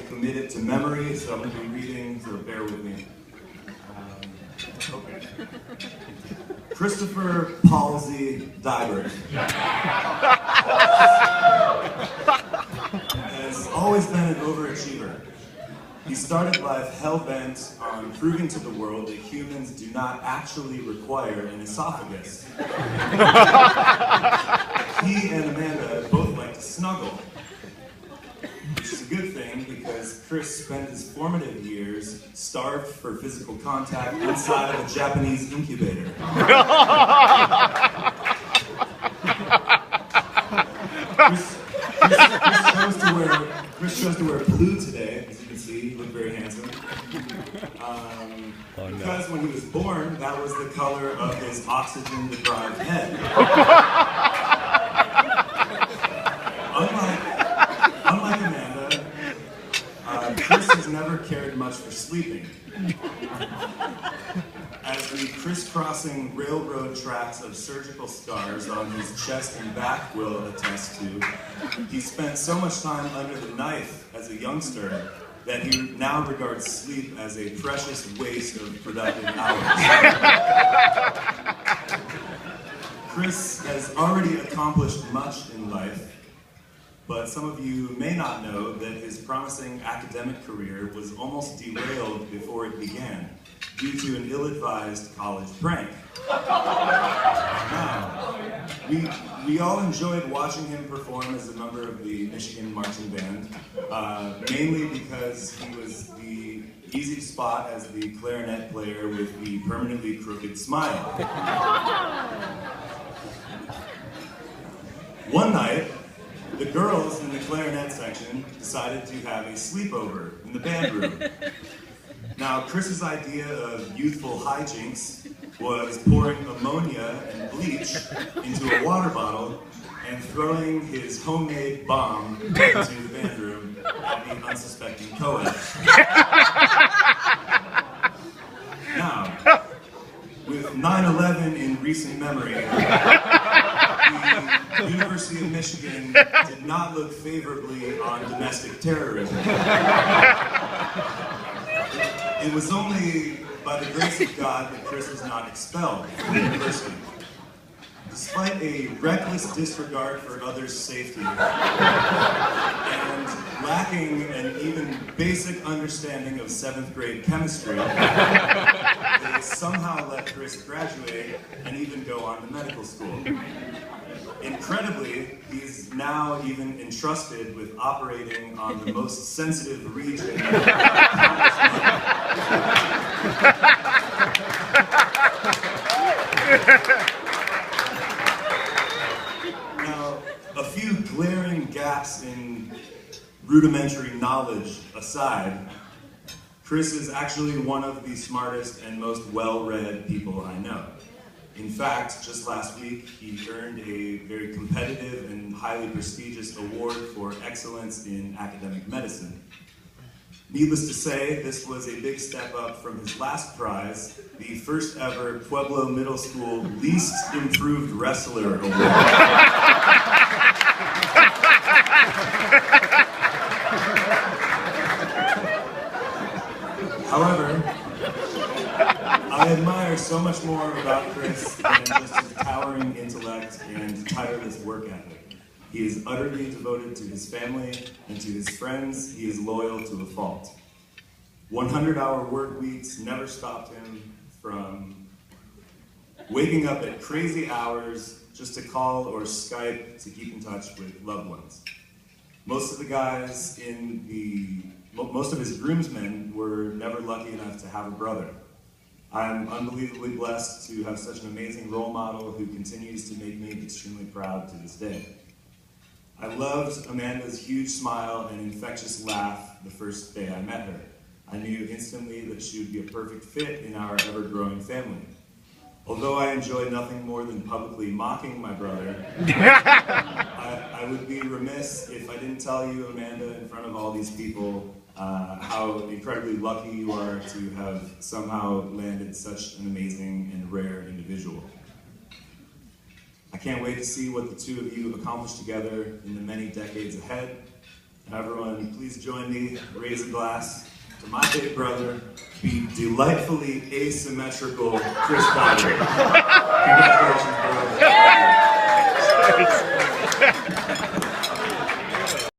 committed to memory, so I'm going to be reading, so bear with me. Okay. Christopher Palsy Deibert has always been an overachiever. He started life hell-bent on proving to the world that humans do not actually require an esophagus. He and Amanda both like to snuggle, which is a good thing because Chris spent his formative years starved for physical contact inside of a Japanese incubator. Chris chose to wear blue today, as you can see. He looked very handsome. Because when he was born, that was the color of his oxygen-deprived head. Unlike Amanda, Chris has never cared much for sleeping. As the crisscrossing railroad tracks of surgical scars on his chest and back will attest to, he spent so much time under the knife as a youngster that he now regards sleep as a precious waste of productive hours. Chris has already accomplished much in life, but some of you may not know that his promising academic career was almost derailed before it began due to an ill-advised college prank. Now, we all enjoyed watching him perform as a member of the Michigan marching band, mainly because he was the easy spot as the clarinet player with the permanently crooked smile. One night, the girls in the clarinet section decided to have a sleepover in the band room. Now, Chris's idea of youthful hijinks was pouring ammonia and bleach into a water bottle and throwing his homemade bomb into the band room at the unsuspecting co-eds. Now, with 9/11 in recent memory, the University of Michigan did not look favorably on domestic terrorism. It was only by the grace of God that Chris was not expelled from the university. Despite a reckless disregard for others' safety and lacking an even basic understanding of 7th grade chemistry, they somehow let Chris graduate and even go on to medical school. Incredibly, he's now even entrusted with operating on the most sensitive region. Now, a few glaring gaps in rudimentary knowledge aside, Chris is actually one of the smartest and most well-read people I know. In fact, just last week, he earned a very competitive and highly prestigious award for excellence in academic medicine. Needless to say, this was a big step up from his last prize, the first ever Pueblo Middle School Least Improved Wrestler Award. However, I admire so much more about Chris than just his towering intellect and tireless work ethic. He is utterly devoted to his family and to his friends. He is loyal to a fault. 100-hour work weeks never stopped him from waking up at crazy hours just to call or Skype to keep in touch with loved ones. Most of his groomsmen were never lucky enough to have a brother. I'm unbelievably blessed to have such an amazing role model who continues to make me extremely proud to this day. I loved Amanda's huge smile and infectious laugh the first day I met her. I knew instantly that she would be a perfect fit in our ever-growing family. Although I enjoy nothing more than publicly mocking my brother, I would be remiss if I didn't tell you, Amanda, in front of all these people, how incredibly lucky you are to have somehow landed such an amazing and rare individual. I can't wait to see what the two of you accomplish together in the many decades ahead. Everyone, please join me, raise a glass to my big brother, the delightfully asymmetrical Chris Deibert. Congratulations.